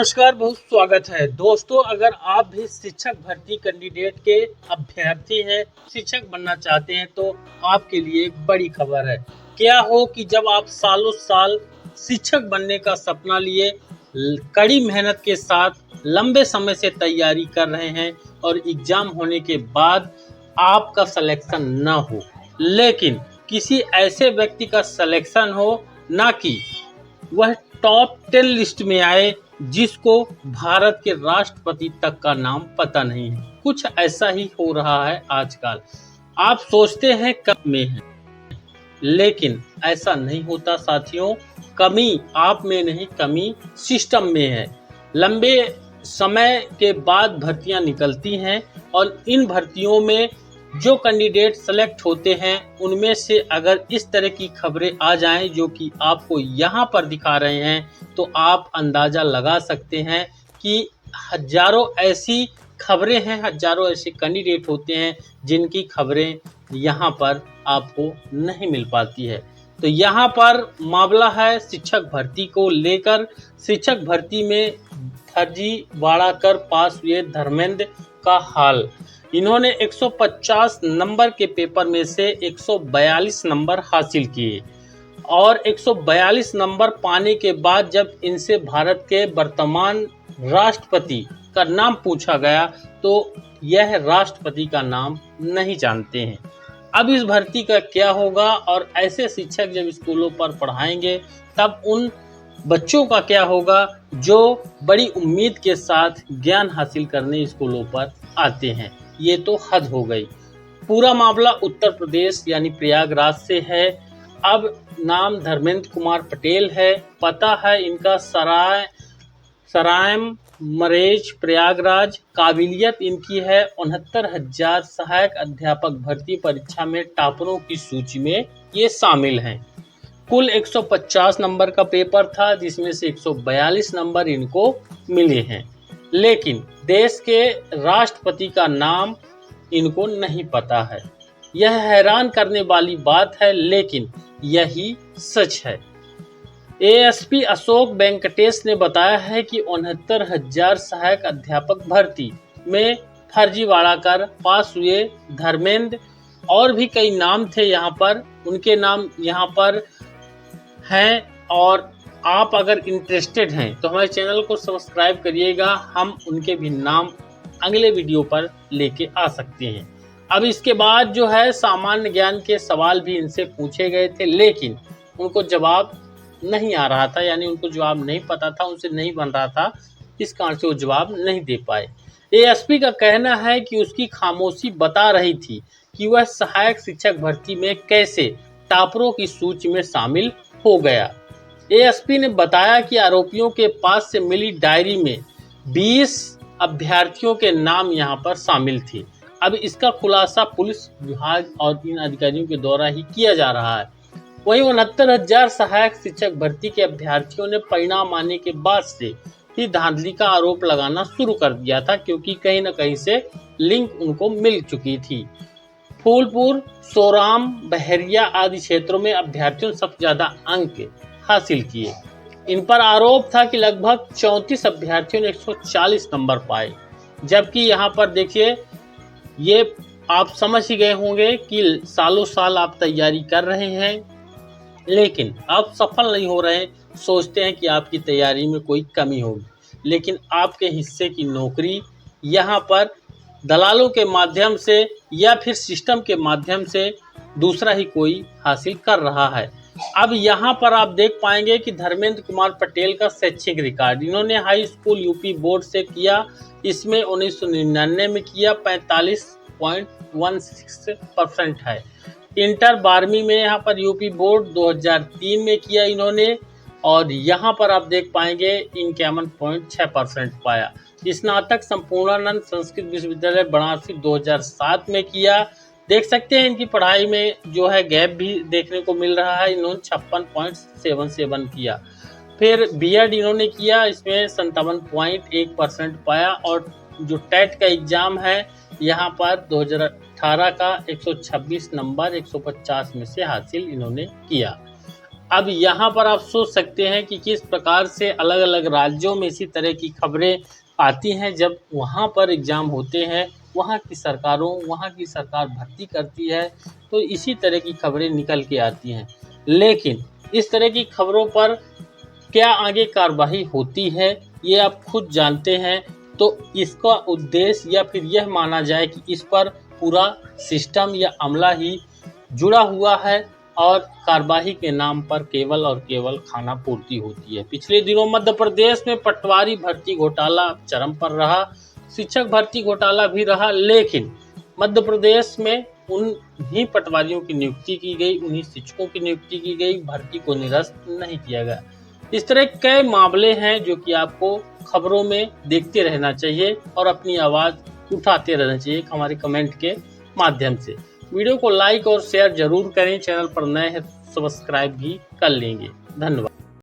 नमस्कार, बहुत स्वागत है दोस्तों। अगर आप भी शिक्षक भर्ती कैंडिडेट के अभ्यर्थी हैं, शिक्षक बनना चाहते हैं तो आपके लिए एक बड़ी खबर है। क्या हो कि जब आप सालों साल शिक्षक बनने का सपना लिए कड़ी मेहनत के साथ लंबे समय से तैयारी कर रहे हैं और एग्जाम होने के बाद आपका सिलेक्शन न हो, लेकिन किसी ऐसे व्यक्ति का सिलेक्शन हो, ना कि वह टॉप 10 लिस्ट में आए जिसको भारत के राष्ट्रपति तक का नाम पता नहीं है। कुछ ऐसा ही हो रहा है आजकल। आप सोचते हैं कम में है, लेकिन ऐसा नहीं होता साथियों। कमी आप में नहीं, कमी सिस्टम में है। लंबे समय के बाद भर्तियां निकलती हैं और इन भर्तियों में जो कैंडिडेट सेलेक्ट होते हैं उनमें से अगर इस तरह की खबरें आ जाएं जो कि आपको यहाँ पर दिखा रहे हैं, तो आप अंदाज़ा लगा सकते हैं कि हजारों ऐसी खबरें हैं, हजारों ऐसे कैंडिडेट होते हैं जिनकी खबरें यहाँ पर आपको नहीं मिल पाती है। तो यहाँ पर मामला है शिक्षक भर्ती को लेकर। शिक्षक भर्ती में फर्जीवाड़ा कर पास हुए धर्मेंद्र का हाल। इन्होंने 150 नंबर के पेपर में से 142 नंबर हासिल किए और 142 नंबर पाने के बाद जब इनसे भारत के वर्तमान राष्ट्रपति का नाम पूछा गया तो यह राष्ट्रपति का नाम नहीं जानते हैं। अब इस भर्ती का क्या होगा और ऐसे शिक्षक जब स्कूलों पर पढ़ाएंगे तब उन बच्चों का क्या होगा जो बड़ी उम्मीद के साथ ज्ञान हासिल करने स्कूलों पर आते हैं। ये तो हद हो गई। पूरा मामला उत्तर प्रदेश यानी प्रयागराज से है। अब नाम धर्मेंद्र कुमार पटेल है, पता है इनका सरायम मरेज प्रयागराज। काबिलियत इनकी है 69,000 सहायक अध्यापक भर्ती परीक्षा में टॉपरों की सूची में ये शामिल हैं। कुल 150 नंबर का पेपर था जिसमें से 142 नंबर इनको मिले हैं, लेकिन देश के राष्ट्रपति का नाम इनको नहीं पता है। यह हैरान करने वाली बात है, लेकिन यही सच है। एएसपी अशोक वेंकटेश ने बताया है कि 69,000 सहायक अध्यापक भर्ती में फर्जीवाड़ा कर पास हुए धर्मेंद्र और भी कई नाम थे यहाँ पर, उनके नाम यहाँ पर हैं। और आप अगर इंटरेस्टेड हैं तो हमारे चैनल को सब्सक्राइब करिएगा, हम उनके भी नाम अगले वीडियो पर लेके आ सकते हैं। अब इसके बाद जो है सामान्य ज्ञान के सवाल भी इनसे पूछे गए थे, लेकिन उनको जवाब नहीं आ रहा था, यानी उनको जवाब नहीं पता था, उनसे नहीं बन रहा था, इस कारण से वो जवाब नहीं दे पाए। एएसपी का कहना है कि उसकी खामोशी बता रही थी कि वह सहायक शिक्षक भर्ती में कैसे टॉपरों की सूची में शामिल हो गया। एएसपी ने बताया कि आरोपियों के पास से मिली डायरी में 20 अभ्यर्थियों के नाम यहां पर शामिल थे। अब इसका खुलासा पुलिस विभाग और इन अधिकारियों के द्वारा ही किया जा रहा है। वहीं 69,000 सहायक शिक्षक भर्ती के अभ्यर्थियों ने परिणाम आने के बाद से ही धांधली का आरोप लगाना शुरू कर दिया था, क्योंकि कहीं न कहीं से लिंक उनको मिल चुकी थी। फूलपुर, सोराम, बहरिया आदि क्षेत्रों में अभ्यर्थियों ने सबसे ज्यादा अंक हासिल किए। इन पर आरोप था कि लगभग 34 अभ्यर्थियों ने 140 नंबर पाए, जबकि यहाँ पर देखिए, ये आप समझ ही गए होंगे कि सालों साल आप तैयारी कर रहे हैं लेकिन आप सफल नहीं हो रहे हैं। सोचते हैं कि आपकी तैयारी में कोई कमी होगी, लेकिन आपके हिस्से की नौकरी यहाँ पर दलालों के माध्यम से या फिर सिस्टम के माध्यम से दूसरा ही कोई हासिल कर रहा है। अब यहाँ पर आप देख पाएंगे कि धर्मेंद्र कुमार पटेल का शैक्षिक रिकॉर्ड, इन्होंने हाई स्कूल यूपी बोर्ड से किया, इसमें 1999 में किया, 45.16% है। इंटर 12वीं में यहाँ पर यूपी बोर्ड 2003 में किया इन्होंने, और यहाँ पर आप देख पाएंगे 51.6% पाया। स्नातक संपूर्णानंद संस्कृत विश्वविद्यालय बनारसी 2007 में किया। देख सकते हैं इनकी पढ़ाई में जो है गैप भी देखने को मिल रहा है, इन्होंने 56.77 किया। फिर बीएड इन्होंने किया, इसमें 57.1% पाया। और जो टेट का एग्जाम है यहाँ पर 2018 का 126 नंबर 150 में से हासिल इन्होंने किया। अब यहाँ पर आप सोच सकते हैं कि किस प्रकार से अलग अलग राज्यों में इसी तरह की खबरें आती हैं। जब वहाँ पर एग्ज़ाम होते हैं, वहाँ की सरकार भर्ती करती है, तो इसी तरह की खबरें निकल के आती हैं। लेकिन इस तरह की खबरों पर क्या आगे कार्रवाई होती है, ये आप खुद जानते हैं। तो इसका उद्देश्य या फिर यह माना जाए कि इस पर पूरा सिस्टम या अमला ही जुड़ा हुआ है और कार्रवाई के नाम पर केवल और केवल खाना पूर्ति होती है। पिछले दिनों मध्य प्रदेश में पटवारी भर्ती घोटाला चरम पर रहा, शिक्षक भर्ती घोटाला भी रहा, लेकिन मध्य प्रदेश में उन्हीं पटवारियों की नियुक्ति की गई, उन्हीं शिक्षकों की नियुक्ति की गई, भर्ती को निरस्त नहीं किया गया। इस तरह कई मामले हैं जो कि आपको खबरों में देखते रहना चाहिए और अपनी आवाज़ उठाते रहना चाहिए हमारे कमेंट के माध्यम से। वीडियो को लाइक और शेयर जरूर करें, चैनल पर नए हैं सब्सक्राइब भी कर लेंगे। धन्यवाद।